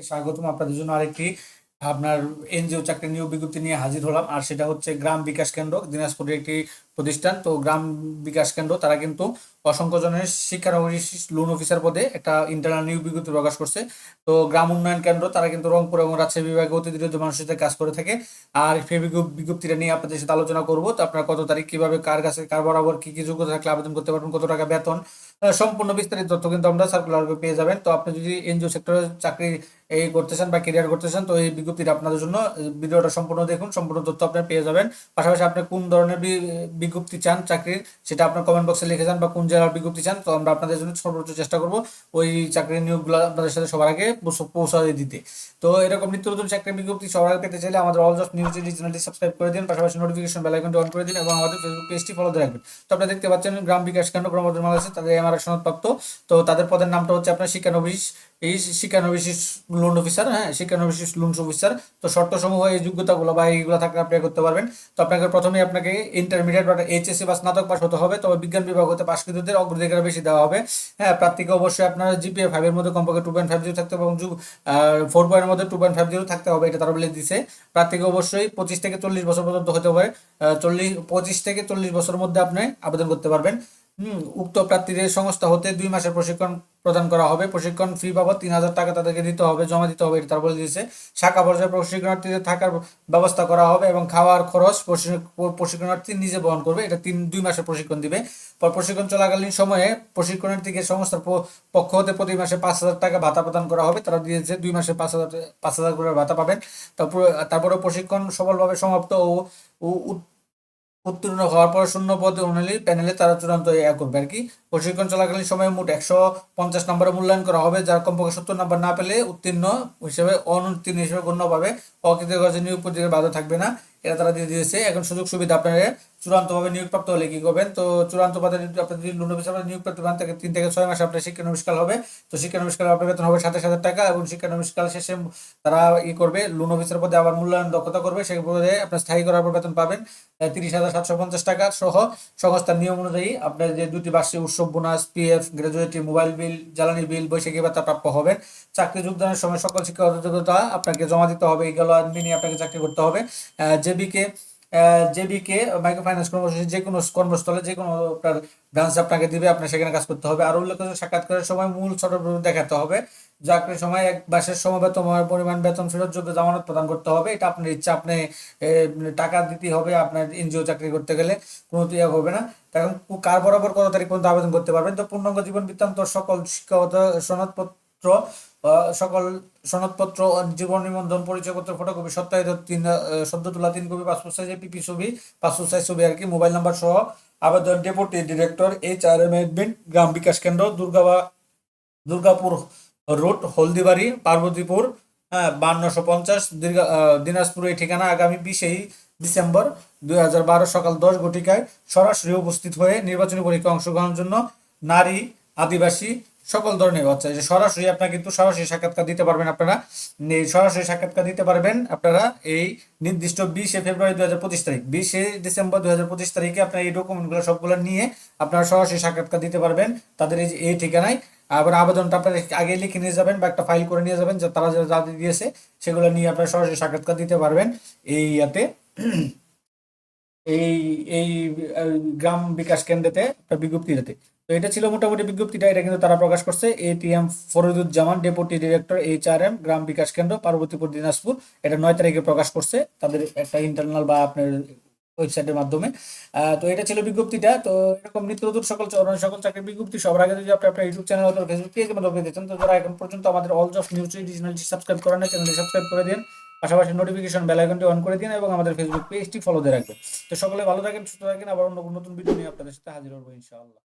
স্বাগতম আপনাদের জন্য আরেকটি আপনার এনজিও চাকরি নিয়োগ বিজ্ঞপ্তি নিয়ে হাজির হলাম। আর সেটা হচ্ছে গ্রাম বিকাশ কেন্দ্র, দিনাজপুরের একটি প্রতিষ্ঠান। তো গ্রাম বিকাশ কেন্দ্র তারা কিন্তু অসংখ্য জনের শিক্ষানবিশ লোন অফিসার পদে একটা ইন্টারনাল নিয়োগ বিজ্ঞপ্তি প্রকাশ করছে। তো গ্রাম উন্নয়ন কেন্দ্র তারা কিন্তু রংপুর এবং রাজশাহী বিভাগে অতি দ্রুত মানুষের সাথে কাজ করে থাকে। আর সেই বিজ্ঞপ্তিটা নিয়ে আপনাদের সাথে আলোচনা করবো। তো আপনার কত তারিখ, কিভাবে, কার কাছে, কার বরাবর কি কি যোগ্যতা থাকলে আবেদন করতে পারবেন, কত টাকা বেতন, সম্পূর্ণ বিস্তারিত তথ্য কিন্তু আমরা সার্কুলার পেয়ে যাবেন। তো আপনি যদি এনজিও সেক্টরে চাকরি এই করতে চান বা ক্যারিয়ার করতে চান, তো এই বিজ্ঞপ্তিটা আপনাদের জন্য। ভিডিওটা সম্পূর্ণ দেখুন, সম্পূর্ণ তথ্য আপনি পেয়ে যাবেন। পাশাপাশি আপনি কোন ধরনের বিজ্ঞপ্তি চান চাকরির, সেটা আপনার কমেন্ট বক্সে লিখে যান, বা কোন জেলার বিজ্ঞপ্তি চান, তো আমরা আপনাদের জন্য সর্বোচ্চ চেষ্টা করব ওই চাকরির নিয়োগগুলো আপনাদের সাথে সবার আগে পৌঁছাতে দিতে। তো এরকম নিত্য নতুন চাকরির বিজ্ঞপ্তি সবার আগে পেতে চাইলে আমাদের অল জব নিউজ চ্যানেলটি সাবস্ক্রাইব করে দিন, পাশাপাশি নোটিফিকেশন বেল আইকনটি অন করে দিন এবং আমাদের ফেসবুক পেজটি ফলো দিয়ে রাখবেন। তো আপনারা দেখতে পাচ্ছেন গ্রাম বিকাশ কেন্দ্র ক্রমবর্ধমান বাংলাদেশে তাদের এমআরআই সনদপ্রাপ্ত। তো তাদের পদের নামটা হচ্ছে আপনার শিক্ষানবিশ, এই শিক্ষানবিশ লোন অফিসার, হ্যাঁ, শিক্ষানবিশ লোন অফিসার। তো শর্ত সমূহ এই যোগ্যতাগুলো বা এইগুলো থাকলে অ্যাপ্লাই করতে পারবেন। তো আপনাকে প্রথমে আপনাকে ইন্টারমিডিয়েট বা এইচএসসি বা স্নাতক পাস হতে হবে, তবে বিজ্ঞান বিভাগ হতে পাশকৃতদের অগ্রাধিকার বেশি দেওয়া হবে। হ্যাঁ, প্রার্থীকে অবশ্যই আপনার জিপিএ 5 এর মধ্যে কমপক্ষে 2.50 থাকতে হবে এবং 4 এর মধ্যে 2.50 থাকতে হবে, এটা তারা বলে দিছে। প্রার্থীকে অবশ্যই 25 থেকে 40 বছর পর্যন্ত হতে হবে। 25 থেকে 40 বছরের মধ্যে আপনি আবেদন করতে পারবেন। উক্ত প্রার্থীদের সংস্থা হতে 2 মাসের প্রশিক্ষণ প্রদান করা হবে। প্রশিক্ষণ ফি বাবদ 3,000 টাকা তাদেরকে দিতে হবে, জমা দিতে হবে, এটা তারা বলে দিয়েছে। শাখা পর্যায়ে প্রশিক্ষণার্থীদের থাকার ব্যবস্থা করা হবে এবং খাওয়ার খরচ প্রশিক্ষণার্থী নিজে বহন করবে। এটা 2 মাসের প্রশিক্ষণ দিবে। প্রশিক্ষণ চলাকালীন সময়ে প্রশিক্ষণার্থীকে সংস্থার পক্ষ হতে প্রতি মাসে 5,000 টাকা ভাতা প্রদান করা হবে। তারা দিয়েছে 2 মাসে 5,000 করে ভাতা পাবেন। তারপরে প্রশিক্ষণ সফলভাবে সমাপ্ত ও উত্তীর্ণ হওয়ার পর শূন্য পদে অনুযায়ী প্যানেলে তারা চূড়ান্ত করবে আর কি। প্রশিক্ষণ চলাকালীন সময়ে মোট 150 নম্বরে মূল্যায়ন করা হবে, যার কমপক্ষে 70 নম্বর না পেলে উত্তীর্ণ হিসেবে অনুত্তীর্ণ হিসেবে গণ্য পাবে। অকৃতকার্য নিয়োগ প্রক্রিয়ায় বাধা থাকবে না, এটা তারা দিয়ে দিয়েছে। এখন সুযোগ সুবিধা আপনারা চূড়ান্তভাবে নিয়োগপ্রাপ্ত হলে কি করবেন, তো চূড়ান্ত পদে যদি আপনি যদি লোন অফিসার নিয়োগপ্রাপ্ত হন, থেকে 3 থেকে 6 মাস আপনার শিক্ষানবিশকাল হবে। তো শিক্ষানবিশকাল আপনার বেতন হবে 27,000 টাকা এবং শিক্ষানবিশকাল শেষে তারা করবে লোন অফিসার পদে আবার মূল্যায়ন দক্ষতা করবে, সেই পদে আপনার স্থায়ী করার পর বেতন পাবেন 30,750 টাকা সহ সংস্থার নিয়ম অনুযায়ী আপনার যে 2টি বার্ষিক উৎসব bonus, PF, gratuity, mobile bill, জ্বালানি বিল, বৈশাখী ভাতা প্রাপ্য হবেন। চাকরি যোগদানের সময় সকল শিক্ষাগত যোগ্যতা আপনাকে জমা দিতে হবে, এগুলো মেনে আপনাকে চাকরি করতে হবে। জেবিকে জেবিকে মাইক্রো ফাইন্যান্স কর্মসূচি যে কোনো কর্মস্থলে যে কোনো আপনার ব্রাঞ্চ আপনাকে দিবে, আপনার সেখানে কাজ করতে হবে। আর উল্লেখিত সাক্ষাৎকারের সময় মূল সনদ দেখাতে হবে। চাকরির সময় 1 মাসের সমবেত পরিমাণ বেতন ফেরতযোগ্য জামানত প্রদান করতে হবে। এটা আপনার ইচ্ছা, আপনি টাকা দিতে হবে আপনার এনজিও চাকরি করতে গেলে, কোনো ইয়ে হবে না। এখন কার বরাবর কত তারিখ পর্যন্ত আবেদন করতে পারবেন, তো পূর্ণাঙ্গ জীবন বৃত্তান্ত, সকল শিক্ষাগত সনদপত্র, সকল সনদপত্র, জীবন নিবন্ধন, পরিচয়পত্র, ফটোকপি, সত্যায়িত সদ্য তোলা 3 কপি, পাসপোর্ট সাইজের পিপি ছবি, পাসপোর্ট সাইজ ছবি আর কি, মোবাইল নাম্বার সহ আবেদন ডেপুটি ডিরেক্টর HRM এডমিন, গ্রাম বিকাশ কেন্দ্র, দুর্গাপুর রোড, হলদিবাড়ি, পার্বতীপুর, হ্যাঁ, 5250 দিনাজপুর। এই ঠিকানা। আগামী 20 ডিসেম্বর 2012 সকাল 10 ঘটিকায় সরাসরি উপস্থিত হয়ে নির্বাচনী পরীক্ষায় অংশগ্রহণের জন্য নারী, আদিবাসী, সকল ধরনের বাচ্চা যে সরাসরি আপনারা কিন্তু সরাসরি সাক্ষাৎকার দিতে পারবেন। আপনারা এই সরাসরি সাক্ষাৎকার দিতে পারবেন আপনারা এই নির্দিষ্ট 20 ফেব্রুয়ারি 2025 তারিখ, 20 ডিসেম্বর 2025 তারিখে আপনার এই ডকুমেন্টগুলো সবগুলো নিয়ে আপনারা সরাসরি সাক্ষাৎকার দিতে পারবেন তাদের এই ঠিকানায়। আবার আবেদনটা আপনারা আগে লিখে নিয়ে যাবেন বা একটা ফাইল করে নিয়ে যাবেন, যে তারা যা দিয়েছে সেগুলো নিয়ে আপনারা সরাসরি সাক্ষাৎকার দিতে পারবেন এই ইয়াতে, এই এই গ্রাম বিকাশ কেন্দ্রেতে একটা বিজ্ঞপ্তিতে। তো এটা ছিল মোটামুটি বিজ্ঞপ্তিটা, এটা কিন্তু তারা প্রকাশ করছে। ATM Fariduzzaman, deputy director HRM, গ্রাম বিকাশ কেন্দ্র, পার্বতীপুর, দিনাজপুর। এটা 9 তারিখে প্রকাশ করছে তাদের একটা ইন্টারনাল বা আপনার ওয়েবসাইটের মাধ্যমে। তো এটা ছিল বিজ্ঞপ্তিটা। তো এরকম নিত্য নতুন সকল চাকরির বিজ্ঞপ্তি সবার আগে যদি আপনি আপনার ইউটিউব চ্যানেল অথবা ফেসবুক পেজের মাধ্যমে দেখছেন, তো যারা এখন পর্যন্ত আমাদের অল জব নিউজ চ্যানেলটি সাবস্ক্রাইব করেন না, চ্যানেলটি সাবস্ক্রাইব করে দিন, পাশাপাশি নোটিফিকেশন বেল আইকনটি অন করে দিন এবং আমাদের ফেসবুক পেজটি ফলো দিয়ে রাখবেন। তো সকলে ভালো থাকেন, সুস্থ থাকেন। আবার অন্য নতুন ভিডিও নিয়ে আপনাদের সাথে হাজির হবো ইনশাআল্লাহ।